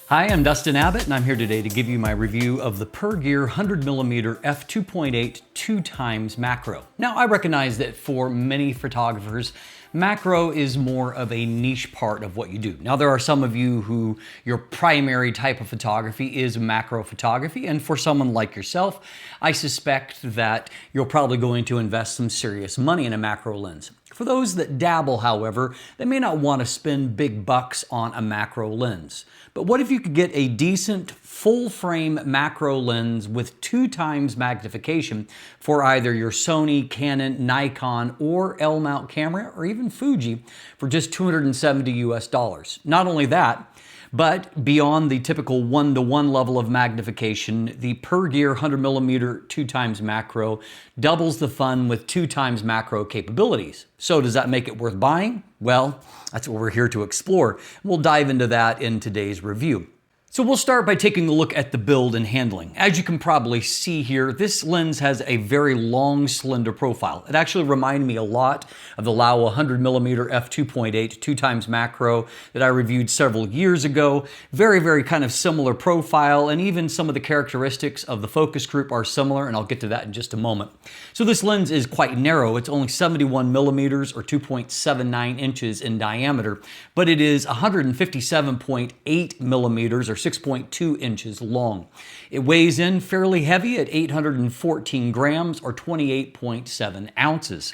Hi, I'm Dustin Abbott, and I'm here today to give you my review of the Pergear 100mm f2.8 2x macro. Now, I recognize that for many photographers, macro is more of a niche part of what you do. Now, there are some of you who your primary type of photography is macro photography, and for someone like yourself, I suspect that you're probably going to invest some serious money in a macro lens. For those that dabble, however, they may not want to spend big bucks on a macro lens. But what if you could get a decent full-frame macro lens with 2x magnification for either your Sony, Canon, Nikon, or L-mount camera, or even Fuji for just $270 US? Not only that, but beyond the typical 1:1 level of magnification, the Pergear 100mm 2x macro doubles the fun with 2x macro capabilities. So does that make it worth buying? Well, that's what we're here to explore. We'll dive into that in today's review. So we'll start by taking a look at the build and handling. As you can probably see here, this lens has a very long, slender profile. It actually reminded me a lot of the Laowa 100mm f2.8 2x macro that I reviewed several years ago. Very kind of similar profile, and even some of the characteristics of the focus group are similar, and I'll get to that in just a moment. So this lens is quite narrow. It's only 71mm or 2.79 inches in diameter, but it is 157.8 millimeters or 6.2 inches long. It weighs in fairly heavy at 814 grams or 28.7 ounces.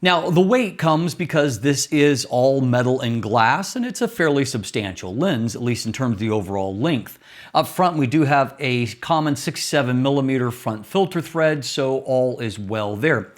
Now, the weight comes because this is all metal and glass, and it's a fairly substantial lens, at least in terms of the overall length. Up front, we do have a common 67mm front filter thread, so all is well there.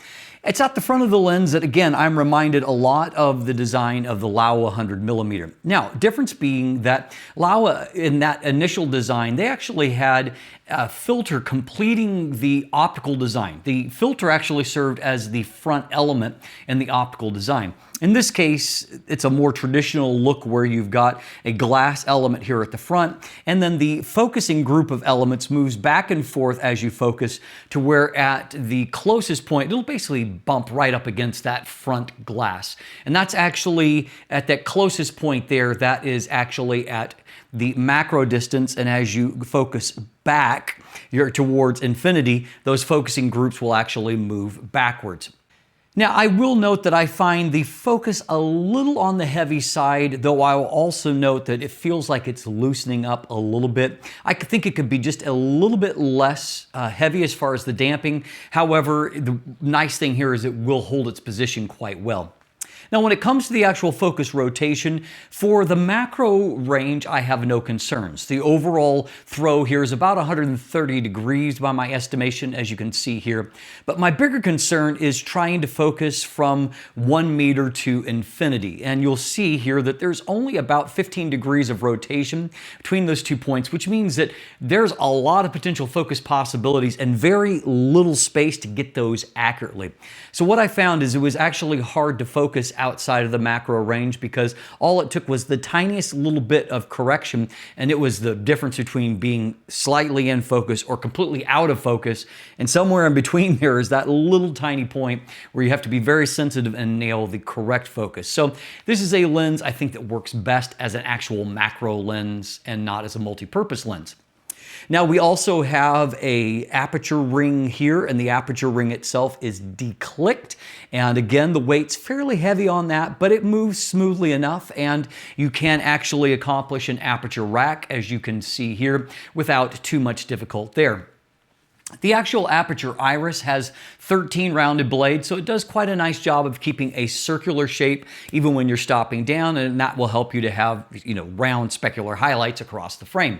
It's at the front of the lens that, again, I'm reminded a lot of the design of the Laowa 100mm. Now, difference being that Laowa, in that initial design, they actually had a filter completing the optical design. The filter actually served as the front element in the optical design. In this case, it's a more traditional look where you've got a glass element here at the front, and then the focusing group of elements moves back and forth as you focus to where at the closest point, it'll basically bump right up against that front glass. And that's actually at that closest point there, that is actually at the macro distance, and as you focus back towards infinity, those focusing groups will actually move backwards. Now, I will note that I find the focus a little on the heavy side, though I will also note that it feels like it's loosening up a little bit. I think it could be just a little bit less heavy as far as the damping. However, the nice thing here is it will hold its position quite well. Now, when it comes to the actual focus rotation, for the macro range, I have no concerns. The overall throw here is about 130 degrees by my estimation, as you can see here. But my bigger concern is trying to focus from 1 meter to infinity. And you'll see here that there's only about 15 degrees of rotation between those 2 points, which means that there's a lot of potential focus possibilities and very little space to get those accurately. So what I found is it was actually hard to focus outside of the macro range because all it took was the tiniest little bit of correction, and it was the difference between being slightly in focus or completely out of focus, and somewhere in between there is that little tiny point where you have to be very sensitive and nail the correct focus. So this is a lens I think that works best as an actual macro lens and not as a multi-purpose lens. Now, we also have a aperture ring here, and the aperture ring itself is declicked. And again, the weight's fairly heavy on that, but it moves smoothly enough, and you can actually accomplish an aperture rack, as you can see here, without too much difficulty there. The actual aperture iris has 13 rounded blades, so it does quite a nice job of keeping a circular shape even when you're stopping down, and that will help you to have, round specular highlights across the frame.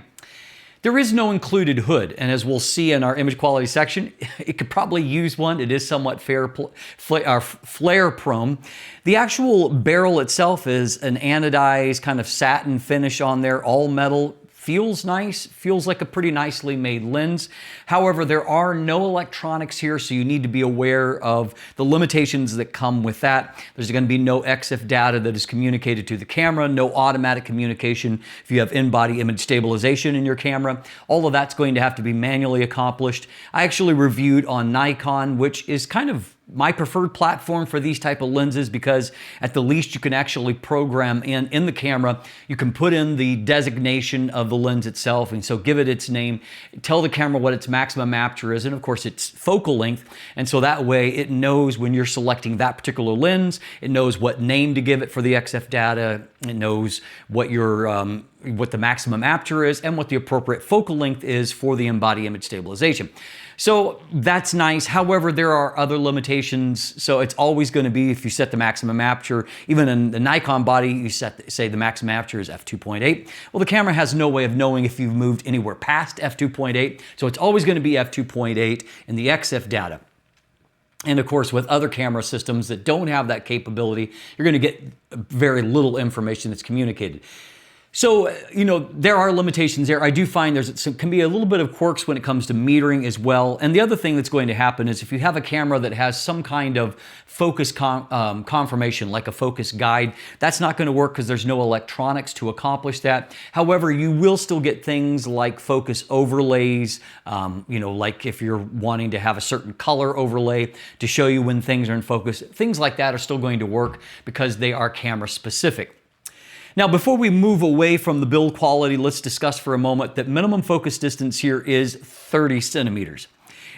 There is no included hood, and as we'll see in our image quality section, it could probably use one. It is somewhat flare prone. The actual barrel itself is an anodized kind of satin finish on there, all metal. Feels nice, feels like a pretty nicely made lens. However, there are no electronics here, so you need to be aware of the limitations that come with that. There's going to be no EXIF data that is communicated to the camera, no automatic communication if you have in-body image stabilization in your camera. All of that's going to have to be manually accomplished. I actually reviewed on Nikon, which is kind of my preferred platform for these type of lenses, because at the least you can actually program in the camera. You can put in the designation of the lens itself, and so give it its name, tell the camera what its maximum aperture is, and of course its focal length. And so that way it knows when you're selecting that particular lens, it knows what name to give it for the XF data, it knows what what the maximum aperture is and what the appropriate focal length is for the in-body image stabilization. So that's nice. However, there are other limitations. So it's always going to be, if you set the maximum aperture, even in the Nikon body, you say the maximum aperture is f2.8. Well, the camera has no way of knowing if you've moved anywhere past f2.8. So it's always going to be f2.8 in the XF data. And of course, with other camera systems that don't have that capability, you're going to get very little information that's communicated. So, there are limitations there. I do find can be a little bit of quirks when it comes to metering as well. And the other thing that's going to happen is if you have a camera that has some kind of focus confirmation, like a focus guide, that's not going to work because there's no electronics to accomplish that. However, you will still get things like focus overlays, like if you're wanting to have a certain color overlay to show you when things are in focus. Things like that are still going to work because they are camera specific. Now, before we move away from the build quality, let's discuss for a moment that minimum focus distance here is 30 centimeters.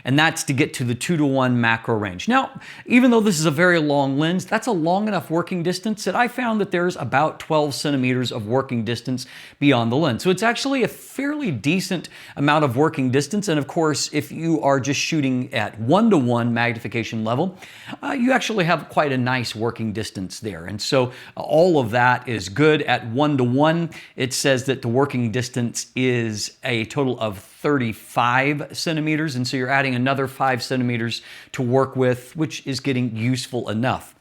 And that's to get to the 2:1 macro range. Now, even though this is a very long lens, that's a long enough working distance that I found that there's about 12 centimeters of working distance beyond the lens. So it's actually a fairly decent amount of working distance. And of course, if you are just shooting at 1:1 magnification level, you actually have quite a nice working distance there. And so all of that is good. At 1:1, it says that the working distance is a total of 35 centimeters, and so you're adding another 5 centimeters to work with, which is getting useful enough.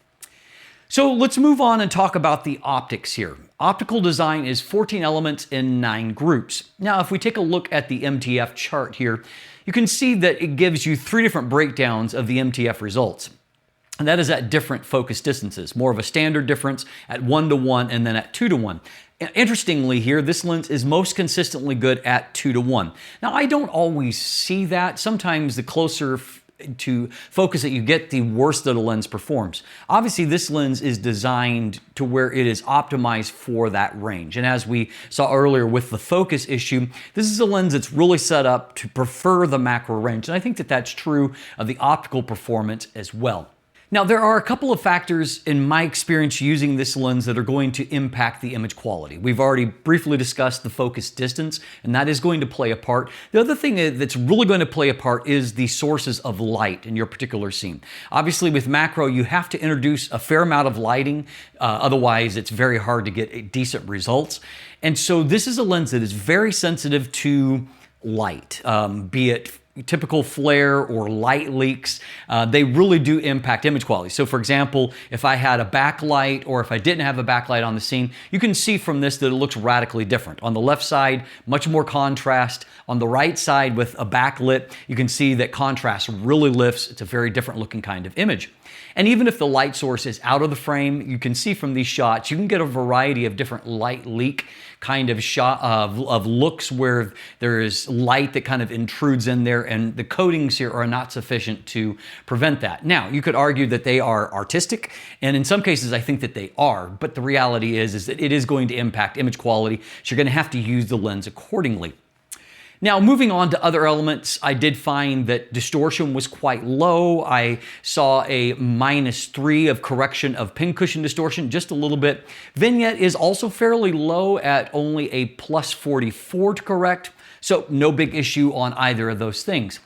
So let's move on and talk about the optics here. Optical design is 14 elements in 9 groups. Now, if we take a look at the MTF chart here, you can see that it gives you 3 different breakdowns of the MTF results. And that is at different focus distances, more of a standard difference at 1:1 and then at 2:1. Interestingly here, this lens is most consistently good at 2:1. Now, I don't always see that. Sometimes the closer to focus that you get, the worse that a lens performs. Obviously, this lens is designed to where it is optimized for that range. And as we saw earlier with the focus issue, this is a lens that's really set up to prefer the macro range. And I think that that's true of the optical performance as well. Now, there are a couple of factors in my experience using this lens that are going to impact the image quality. We've already briefly discussed the focus distance, and that is going to play a part. The other thing that's really going to play a part is the sources of light in your particular scene. Obviously, with macro, you have to introduce a fair amount of lighting. Otherwise, it's very hard to get decent results. And so this is a lens that is very sensitive to light, be it typical flare or light leaks. They really do impact image quality. So for example, if I had a backlight or if I didn't have a backlight on the scene, you can see from this that it looks radically different. On the left side, much more contrast. On the right side with a backlit, you can see that contrast really lifts. It's a very different looking kind of image. And even if the light source is out of the frame, you can see from these shots, you can get a variety of different light leak kind of shot of looks where there is light that kind of intrudes in there, and the coatings here are not sufficient to prevent that. Now, you could argue that they are artistic, and in some cases I think that they are, but the reality is that it is going to impact image quality, so you're going to have to use the lens accordingly. Now, moving on to other elements, I did find that distortion was quite low. I saw a -3 of correction of pincushion distortion, just a little bit. Vignette is also fairly low at only a +44 to correct, so no big issue on either of those things.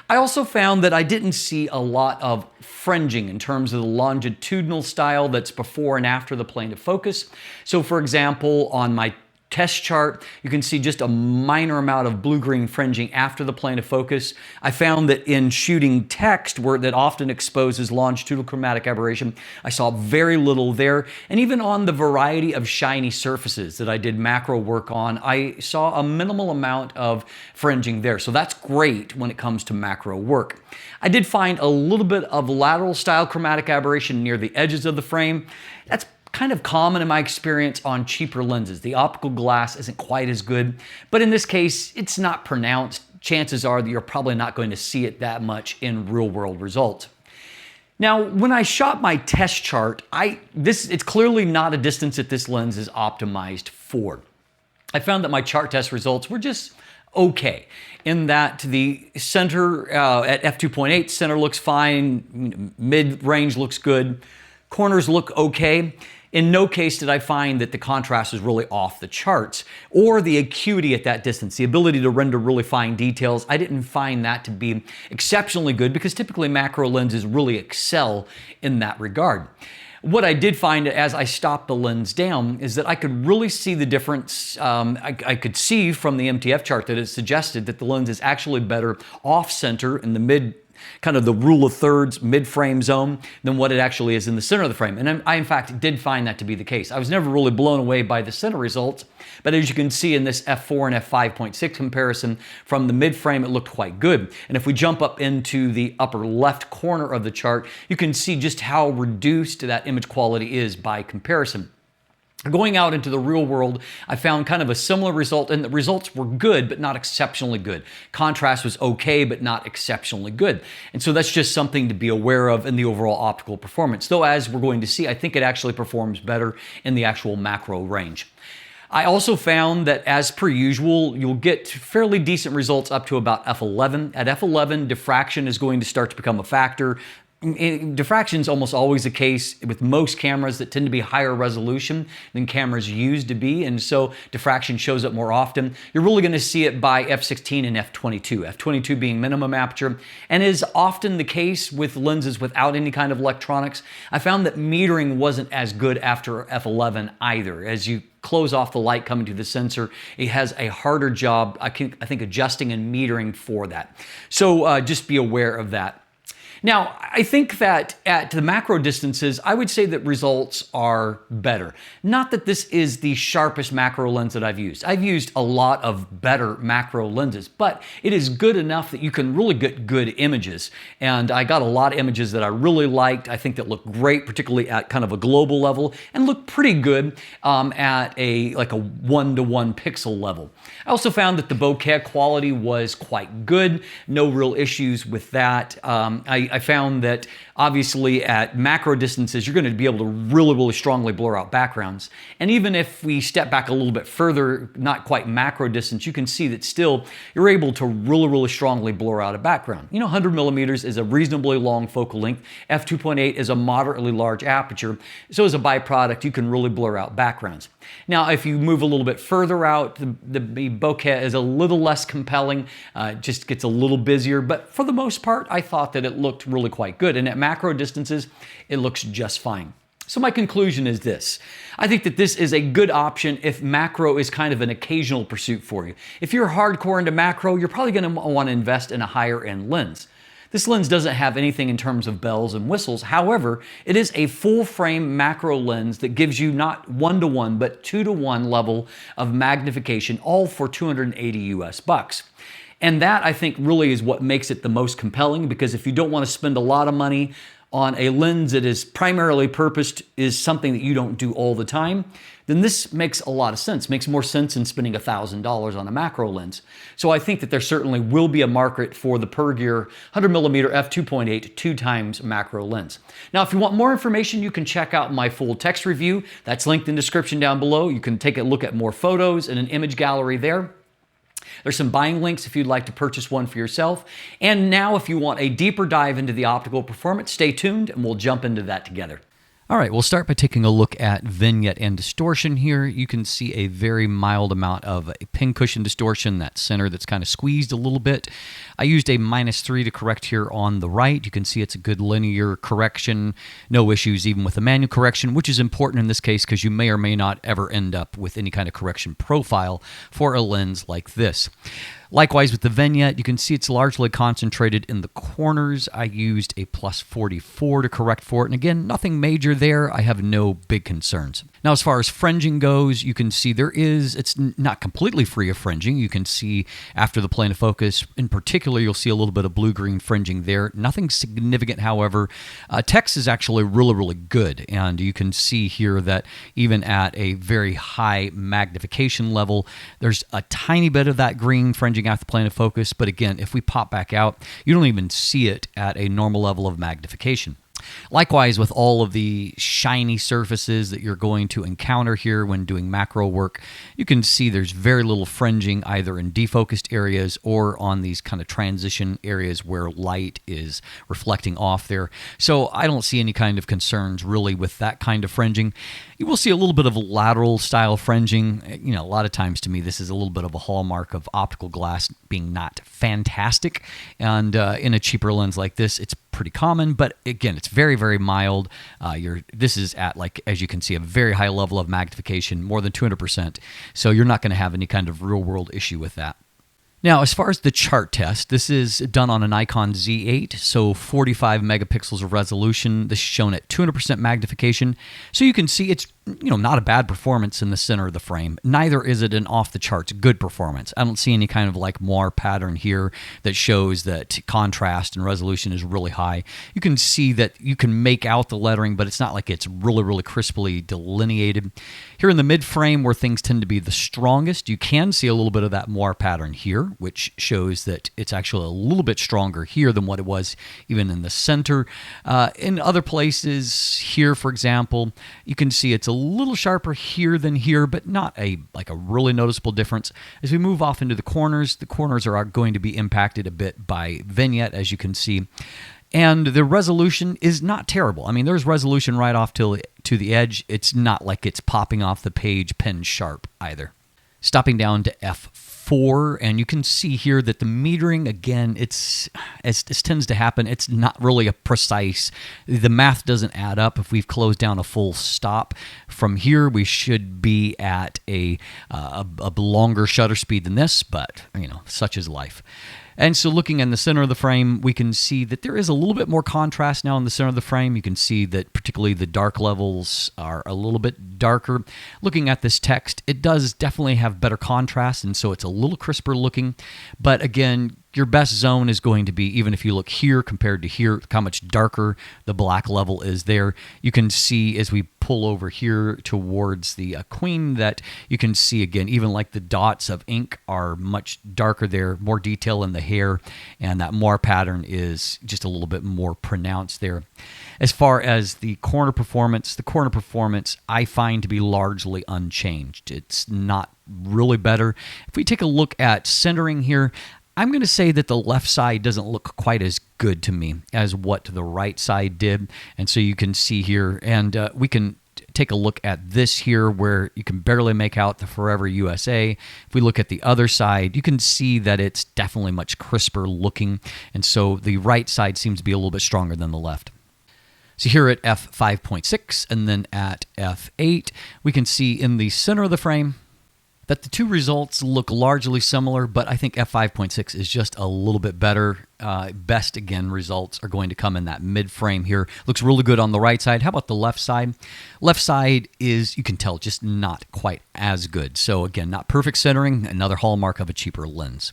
I also found that I didn't see a lot of fringing in terms of the longitudinal style that's before and after the plane of focus. So for example, on my test chart, you can see just a minor amount of blue-green fringing after the plane of focus. I found that in shooting text, where that often exposes longitudinal chromatic aberration, I saw very little there. And even on the variety of shiny surfaces that I did macro work on, I saw a minimal amount of fringing there. So that's great when it comes to macro work. I did find a little bit of lateral style chromatic aberration near the edges of the frame. That's kind of common in my experience on cheaper lenses. The optical glass isn't quite as good, but in this case, it's not pronounced. Chances are that you're probably not going to see it that much in real-world results. Now, when I shot my test chart, it's clearly not a distance that this lens is optimized for. I found that my chart test results were just okay, in that the center at f2.8, center looks fine, mid-range looks good, corners look okay. In no case did I find that the contrast was really off the charts, or the acuity at that distance, the ability to render really fine details. I didn't find that to be exceptionally good, because typically macro lenses really excel in that regard. What I did find as I stopped the lens down is that I could really see the difference. I could see from the MTF chart that it suggested that the lens is actually better off-center in the mid, kind of the rule of thirds, mid-frame zone, than what it actually is in the center of the frame. And I, in fact, did find that to be the case. I was never really blown away by the center results, but as you can see in this f4 and f5.6 comparison, from the mid-frame, it looked quite good. And if we jump up into the upper left corner of the chart, you can see just how reduced that image quality is by comparison. Going out into the real world, I found kind of a similar result, and the results were good, but not exceptionally good. Contrast was okay, but not exceptionally good. And so that's just something to be aware of in the overall optical performance. Though, as we're going to see, I think it actually performs better in the actual macro range. I also found that, as per usual, you'll get fairly decent results up to about f11. At f11, diffraction is going to start to become a factor. Diffraction is almost always the case with most cameras that tend to be higher resolution than cameras used to be, and so diffraction shows up more often. You're really going to see it by f16 and f22, f22 being minimum aperture, and is often the case with lenses without any kind of electronics. I found that metering wasn't as good after f11 either. As you close off the light coming to the sensor, it has a harder job, I think, adjusting and metering for that. So just be aware of that. Now, I think that at the macro distances, I would say that results are better. Not that this is the sharpest macro lens that I've used. I've used a lot of better macro lenses, but it is good enough that you can really get good images. And I got a lot of images that I really liked. I think that look great, particularly at kind of a global level, and look pretty good at like a 1-to-1 pixel level. I also found that the bokeh quality was quite good. No real issues with that. I found that obviously at macro distances, you're going to be able to really strongly blur out backgrounds. And even if we step back a little bit further, not quite macro distance, you can see that still you're able to really strongly blur out a background. You know, 100mm is a reasonably long focal length. F2.8 is a moderately large aperture. So as a byproduct, you can really blur out backgrounds. Now, if you move a little bit further out, the bokeh is a little less compelling, just gets a little busier, but for the most part, I thought that it looked really quite good. And at macro distances, it looks just fine. So my conclusion is this. I think that this is a good option if macro is kind of an occasional pursuit for you. If you're hardcore into macro, you're probably going to want to invest in a higher end lens. This lens doesn't have anything in terms of bells and whistles. However, it is a full frame macro lens that gives you not 1-to-1, but 2-to-1 level of magnification, all for $280 US. And that, I think, really is what makes it the most compelling, because if you don't want to spend a lot of money on a lens that is primarily purposed is something that you don't do all the time, then this makes a lot of sense. Makes more sense than spending $1,000 on a macro lens. So I think that there certainly will be a market for the Pergear 100mm f2.8 2x macro lens. Now, if you want more information, you can check out my full text review. That's linked in the description down below. You can take a look at more photos and an image gallery there. There's some buying links if you'd like to purchase one for yourself. And now, if you want a deeper dive into the optical performance, stay tuned and we'll jump into that together. All right, we'll start by taking a look at vignette and distortion here. You can see a very mild amount of a pincushion distortion, that center that's kind of squeezed a little bit. I used a -3 to correct here on the right. You can see it's a good linear correction. No issues even with the manual correction, which is important in this case because you may or may not ever end up with any kind of correction profile for a lens like this. Likewise with the vignette, you can see it's largely concentrated in the corners. I used a +44 to correct for it. And again, nothing major there. I have no big concerns. Now, as far as fringing goes, you can see it's not completely free of fringing. You can see after the plane of focus, in particular, you'll see a little bit of blue-green fringing there. Nothing significant, however. Text is actually really good. And you can see here that even at a very high magnification level, there's a tiny bit of that green fringing out the plane of focus, but again, if we pop back out, you don't even see it at a normal level of magnification. Likewise, with all of the shiny surfaces that you're going to encounter here when doing macro work, you can see there's very little fringing either in defocused areas or on these kind of transition areas where light is reflecting off there. So I don't see any kind of concerns really with that kind of fringing. You will see a little bit of lateral style fringing. You know, a lot of times to me, this is a little bit of a hallmark of optical glass being not fantastic. And in a cheaper lens like this, it's pretty common, but again, it's very, very mild. This is at, like, as you can see, a very high level of magnification, more than 200%. So you're not going to have any kind of real world issue with that. Now, as far as the chart test, this is done on a Nikon Z8, so 45 megapixels of resolution. This is shown at 200% magnification. So you can see it's, you know, not a bad performance in the center of the frame. Neither is it an off-the-charts good performance. I don't see any kind of like moire pattern here that shows that contrast and resolution is really high. You can see that you can make out the lettering, but it's not like it's really, really crisply delineated. Here in the mid-frame, where things tend to be the strongest, you can see a little bit of that moire pattern here, which shows that it's actually a little bit stronger here than what it was even in the center. In other places here, for example, you can see it's a little sharper here than here, but not a really noticeable difference. As we move off into the corners are going to be impacted a bit by vignette, as you can see. And the resolution is not terrible. I mean, there's resolution right off to the edge. It's not like it's popping off the page pen sharp either. Stopping down to F4, and you can see here that the metering, again, it's, as this tends to happen, it's not really a precise, the math doesn't add up. If we've closed down a full stop from here, we should be at a longer shutter speed than this, but, you know, such is life. And so looking in the center of the frame, we can see that there is a little bit more contrast now in the center of the frame. You can see that particularly the dark levels are a little bit darker. Looking at this text, it does definitely have better contrast, and so it's a little crisper looking. But again, your best zone is going to be, even if you look here compared to here, how much darker the black level is there. You can see as we pull over here towards the queen that you can see, again, even like the dots of ink are much darker there, more detail in the hair, and that moire pattern is just a little bit more pronounced there. As far as the corner performance I find to be largely unchanged. It's not really better. If we take a look at centering here, I'm going to say that the left side doesn't look quite as good to me as what the right side did. And so you can see here, and we can take a look at this here where you can barely make out the Forever USA. If we look at the other side, you can see that it's definitely much crisper looking. And so the right side seems to be a little bit stronger than the left. So here at f5.6 and then at f8, we can see in the center of the frame that the two results look largely similar, but I think f5.6 is just a little bit better. Best, again, results are going to come in that mid-frame here. Looks really good on the right side. How about the left side? Left side is, you can tell, just not quite as good. So again, not perfect centering, another hallmark of a cheaper lens.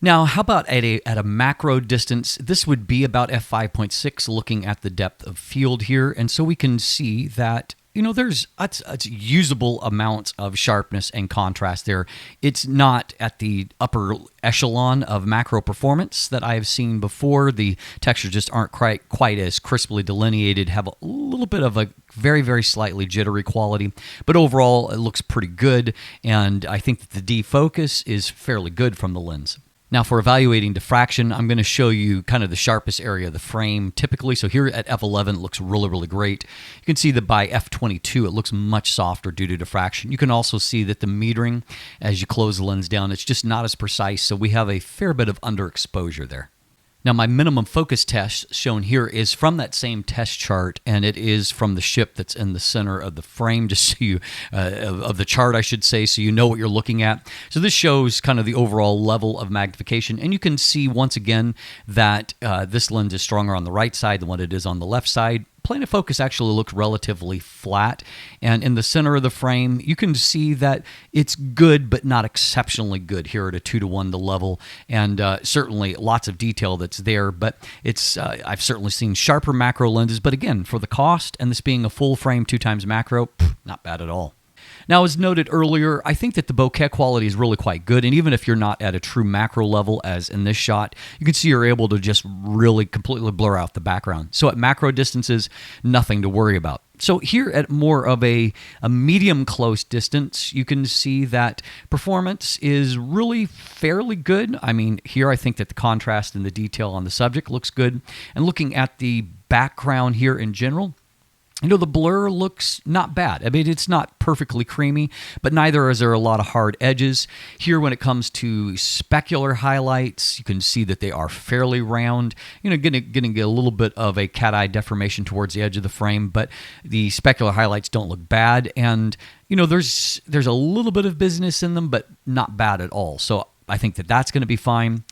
Now, how about at a macro distance? This would be about f5.6 looking at the depth of field here. And so we can see that, you know, there's it's usable amounts of sharpness and contrast there. It's not at the upper echelon of macro performance that I have seen before. The textures just aren't quite as crisply delineated, have a little bit of a very, very slightly jittery quality. But overall, it looks pretty good. And I think that the defocus is fairly good from the lens. Now for evaluating diffraction, I'm going to show you kind of the sharpest area of the frame typically. So here at f11, it looks really, really great. You can see that by f22, it looks much softer due to diffraction. You can also see that the metering, as you close the lens down, it's just not as precise. So we have a fair bit of underexposure there. Now my minimum focus test shown here is from that same test chart, and it is from the ship that's in the center of the frame, just so you, of the chart I should say, so you know what you're looking at. So this shows kind of the overall level of magnification, and you can see once again that this lens is stronger on the right side than what it is on the left side. Plane of focus actually looks relatively flat, and in the center of the frame you can see that it's good but not exceptionally good here at a 2:1 the level, and certainly lots of detail that's there, but it's I've certainly seen sharper macro lenses, but again, for the cost and this being a full frame 2x macro, not bad at all. Now, as noted earlier, I think that the bokeh quality is really quite good. And even if you're not at a true macro level, as in this shot, you can see you're able to just really completely blur out the background. So at macro distances, nothing to worry about. So here at more of a medium close distance, you can see that performance is really fairly good. I mean, here I think that the contrast and the detail on the subject looks good. And looking at the background here in general, you know, the blur looks not bad. I mean, it's not perfectly creamy, but neither is there a lot of hard edges. Here, when it comes to specular highlights, you can see that they are fairly round. You know, getting a little bit of a cat-eye deformation towards the edge of the frame, but the specular highlights don't look bad. And, you know, there's a little bit of business in them, but not bad at all. So I think that that's going to be fine.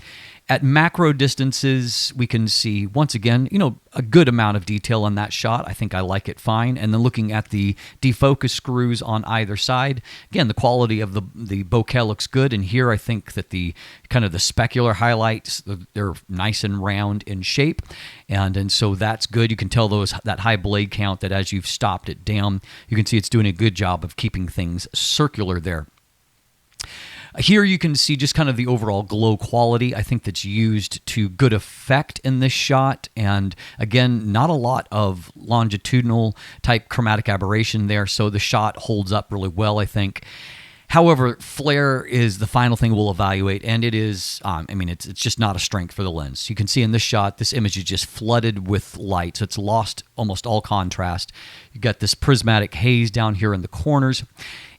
At macro distances, we can see, once again, you know, a good amount of detail on that shot. I think I like it fine. And then looking at the defocus screws on either side, again, the quality of the bokeh looks good. And here I think that the kind of the specular highlights, they're nice and round in shape. And so that's good. You can tell that high blade count, that as you've stopped it down, you can see it's doing a good job of keeping things circular there. Here you can see just kind of the overall glow quality. I think that's used to good effect in this shot. And again, not a lot of longitudinal type chromatic aberration there. So the shot holds up really well, I think. However, flare is the final thing we'll evaluate, and it is, I mean, it's just not a strength for the lens. You can see in this shot, this image is just flooded with light, so it's lost almost all contrast. You've got this prismatic haze down here in the corners.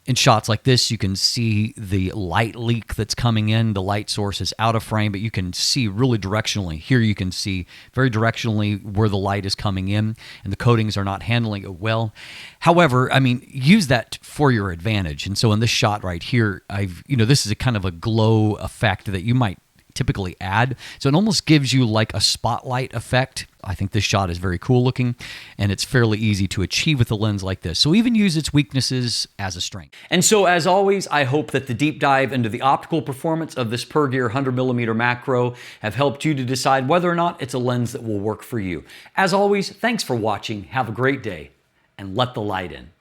In shots like this, you can see the light leak that's coming in. The light source is out of frame, but you can see really directionally. Here you can see very directionally where the light is coming in, and the coatings are not handling it well. However, I mean, use that for your advantage. And so in this shot right here, this is a kind of a glow effect that you might typically add. So it almost gives you like a spotlight effect. I think this shot is very cool looking, and it's fairly easy to achieve with a lens like this. So even use its weaknesses as a strength. And so as always, I hope that the deep dive into the optical performance of this Pergear 100mm macro have helped you to decide whether or not it's a lens that will work for you. As always, thanks for watching. Have a great day, and let the light in.